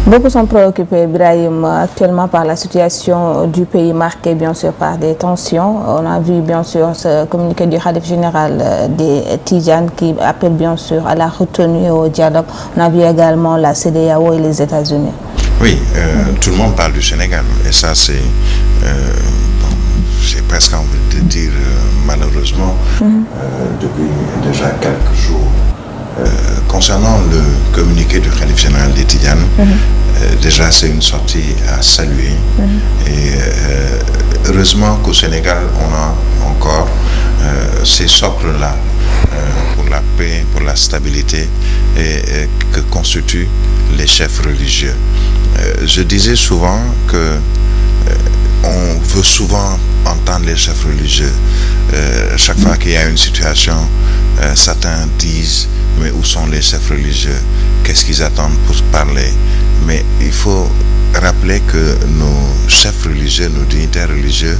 Beaucoup sont préoccupés, Ibrahim, actuellement par la situation du pays marquée bien sûr par des tensions. On a vu bien sûr ce communiqué du Khalife général des Tidjanes qui appelle bien sûr à la retenue et au dialogue. On a vu également la CEDEAO et les États-Unis. Oui, tout le monde parle du Sénégal et ça c'est, j'ai presque envie de dire malheureusement, depuis déjà quelques jours. Concernant le communiqué du Khalife général des Tidjanes, déjà c'est une sortie à saluer et heureusement qu'au Sénégal on a encore ces socles-là pour la paix, pour la stabilité et que constituent les chefs religieux. Je disais souvent que on veut souvent entendre les chefs religieux. Chaque fois qu'il y a une situation, certains disent mais où sont les chefs religieux? Qu'est-ce qu'ils attendent pour parler? Mais il faut rappeler que nos chefs religieux, nos dignitaires religieux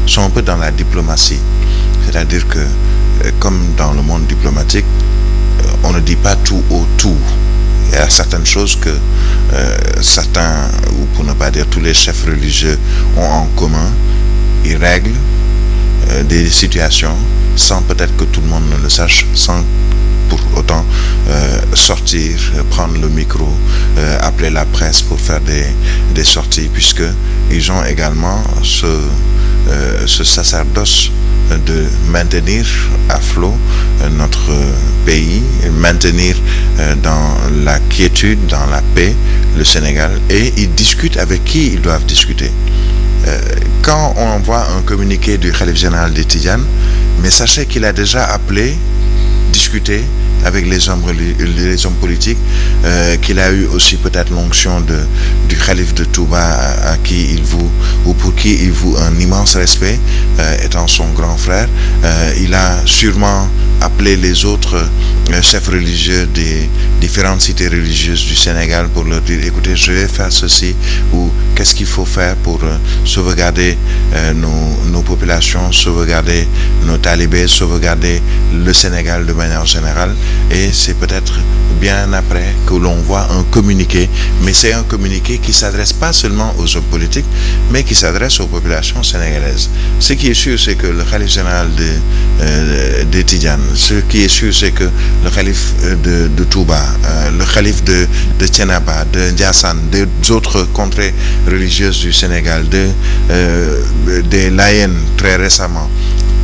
sont un peu dans la diplomatie. C'est-à-dire que, comme dans le monde diplomatique, on ne dit pas tout au tout. Il y a certaines choses que certains, ou pour ne pas dire tous les chefs religieux, ont en commun. Ils règlent des situations sans peut-être que tout le monde ne le sache, sans pour autant sortir, prendre le micro, appeler la presse pour faire des sorties, puisque ils ont également ce sacerdoce de maintenir à flot notre pays, maintenir dans la quiétude, dans la paix, le Sénégal, et ils discutent avec qui ils doivent discuter. Quand on envoie un communiqué du Khalife général des Tidjanes, mais sachez qu'il a déjà appelé, discuté avec les hommes politiques, qu'il a eu aussi peut-être l'onction du Khalife de Touba à qui il voue, ou pour qui il voue un immense respect, étant son grand frère. Il a sûrement appelé les autres chefs religieux des différentes cités religieuses du Sénégal pour leur dire, écoutez, je vais faire ceci, ou qu'est-ce qu'il faut faire pour sauvegarder nos populations, sauvegarder nos talibés, sauvegarder le Sénégal de manière générale. Et c'est peut-être bien après que l'on voit un communiqué, mais c'est un communiqué qui ne s'adresse pas seulement aux hommes politiques, mais qui s'adresse aux populations sénégalaises. Ce qui est sûr, c'est que le Khalife général de Tidjane, ce qui est sûr, c'est que le Khalife de Touba, le Khalife de Thiénaba, de Ndiassane, des autres contrées religieuses du Sénégal, des Layènes très récemment,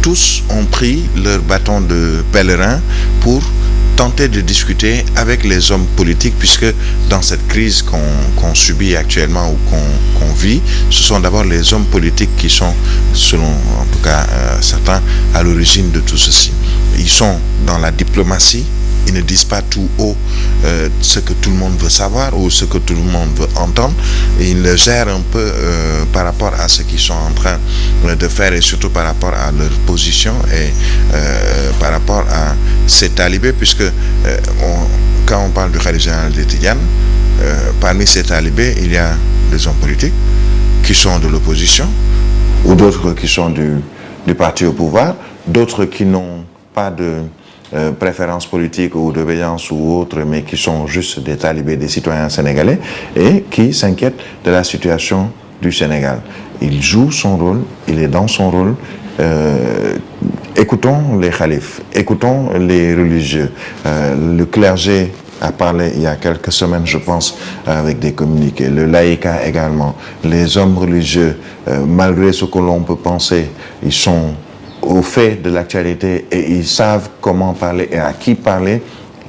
tous ont pris leur bâton de pèlerin pour tenter de discuter avec les hommes politiques, puisque dans cette crise qu'on subit actuellement ou qu'on vit, ce sont d'abord les hommes politiques qui sont, selon en tout cas certains, à l'origine de tout ceci. Ils sont dans la diplomatie, ils ne disent pas tout haut ce que tout le monde veut savoir ou ce que tout le monde veut entendre. Ils le gèrent un peu par rapport à ce qu'ils sont en train de faire et surtout par rapport à leur position et par rapport à ces talibés, puisque quand on parle du Khalife général des Tidjanes, parmi ces talibés, il y a des hommes politiques qui sont de l'opposition ou d'autres qui sont du parti au pouvoir, d'autres qui n'ont pas de préférences politiques ou d'obéissance ou autres, mais qui sont juste des talibés, des citoyens sénégalais, et qui s'inquiètent de la situation du Sénégal. Il joue son rôle, il est dans son rôle. Écoutons les khalifes, écoutons les religieux. Le clergé a parlé il y a quelques semaines, je pense, avec des communiqués. Le laïcat également. Les hommes religieux, malgré ce que l'on peut penser, ils sont au fait de l'actualité et ils savent comment parler et à qui parler.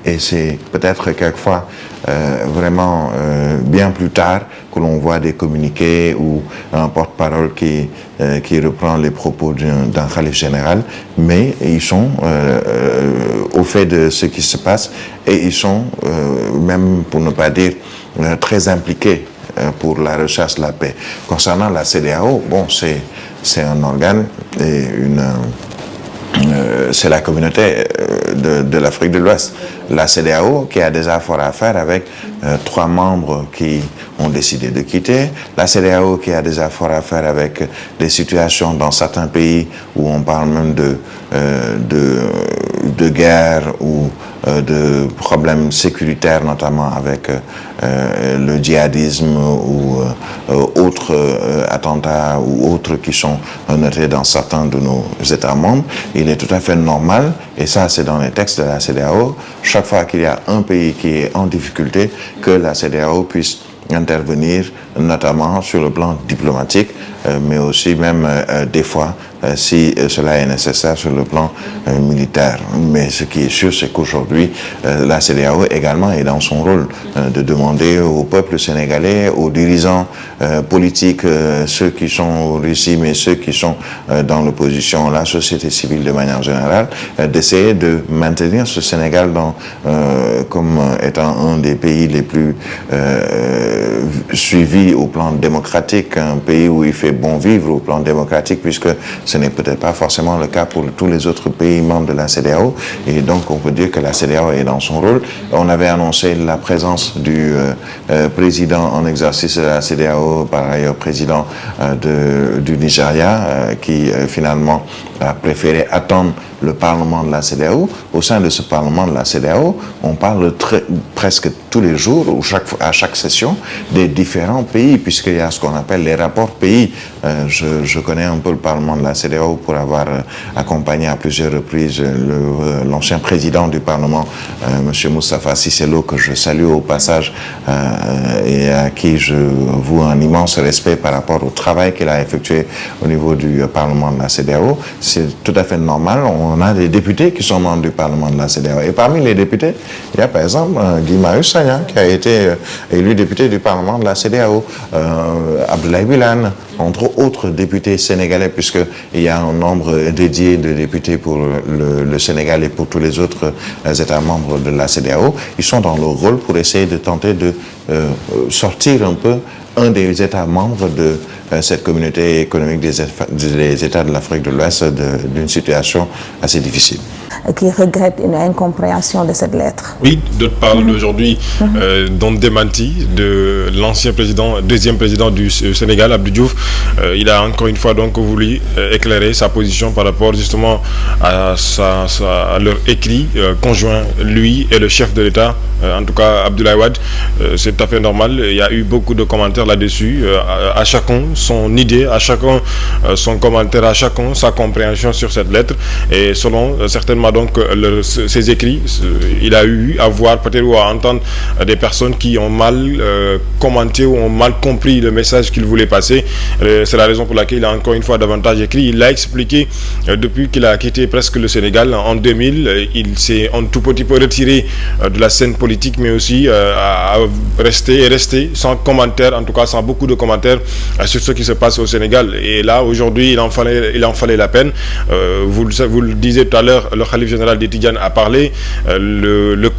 Et c'est peut-être quelquefois vraiment bien plus tard que l'on voit des communiqués ou un porte-parole qui reprend les propos d'un khalife général, mais ils sont au fait de ce qui se passe et ils sont même, pour ne pas dire, très impliqués pour la recherche de la paix. Concernant la CEDEAO, bon, c'est un organe et c'est la communauté de l'Afrique de l'Ouest. La CEDEAO qui a déjà fort à faire avec 3 membres qui ont décidé de quitter. La CEDEAO qui a déjà fort à faire avec des situations dans certains pays où on parle même de guerre ou de problèmes sécuritaires, notamment avec le djihadisme ou autres attentats ou autres qui sont notés dans certains de nos États membres, il est tout à fait normal, et ça c'est dans les textes de la CEDEAO, chaque fois qu'il y a un pays qui est en difficulté, que la CEDEAO puisse intervenir, notamment sur le plan diplomatique, mais aussi même des fois, si cela est nécessaire, sur le plan militaire. Mais ce qui est sûr, c'est qu'aujourd'hui, la CEDEAO également est dans son rôle de demander au peuple sénégalais, aux dirigeants politiques, ceux qui sont au régime et ceux qui sont dans l'opposition, la société civile de manière générale, d'essayer de maintenir ce Sénégal comme étant un des pays les plus suivi au plan démocratique, un pays où il fait bon vivre au plan démocratique, puisque ce n'est peut-être pas forcément le cas pour tous les autres pays membres de la CEDEAO. Et donc on peut dire que la CEDEAO est dans son rôle. On avait annoncé la présence du président en exercice de la CEDEAO, par ailleurs président du Nigeria, qui finalement a préféré attendre le Parlement de la CEDEAO. Au sein de ce Parlement de la CEDEAO, on parle presque tous les jours, ou à chaque session, des différents pays, puisqu'il y a ce qu'on appelle les rapports pays. Je connais un peu le Parlement de la CEDEAO pour avoir accompagné à plusieurs reprises l'ancien président du Parlement, M. Moustapha Cissé Lo, que je salue au passage et à qui je voue un immense respect par rapport au travail qu'il a effectué au niveau du Parlement de la CEDEAO. C'est tout à fait normal. On a des députés qui sont membres du Parlement de la CEDEAO. Et parmi les députés, il y a par exemple Guy Marius Sagna, qui a été élu député du Parlement de la CEDEAO, Abdoulaye Wilane, entre autres députés sénégalais, puisqu'il y a un nombre dédié de députés pour le Sénégal et pour tous les autres États membres de la CEDEAO. Ils sont dans leur rôle pour essayer de tenter de sortir un peu un des États membres de cette communauté économique des États de l'Afrique de l'Ouest d'une situation assez difficile. Qui regrette une incompréhension de cette lettre. Oui, d'autres parlent aujourd'hui d'un démenti de l'ancien président, deuxième président du Sénégal, Abdou Diouf. Il a encore une fois donc voulu éclairer sa position par rapport justement à leur écrit conjoint, lui et le chef de l'État, en tout cas Abdoulaye Wade. C'est tout à fait normal. Il y a eu beaucoup de commentaires là-dessus. À chacun son idée, à chacun son commentaire, à chacun sa compréhension sur cette lettre. Et selon certainement donc ses écrits, il a eu à voir peut-être ou à entendre des personnes qui ont mal commenté ou ont mal compris le message qu'il voulait passer. C'est la raison pour laquelle il a encore une fois davantage écrit. Il l'a expliqué depuis qu'il a quitté presque le Sénégal en 2000. Il s'est un tout petit peu retiré de la scène politique, mais aussi à rester sans commentaire, en tout cas sans beaucoup de commentaires sur ce qui se passe au Sénégal. Et là aujourd'hui il en fallait la peine. Vous le disiez tout à l'heure, le Khalife général des Tidjanes a parlé. Le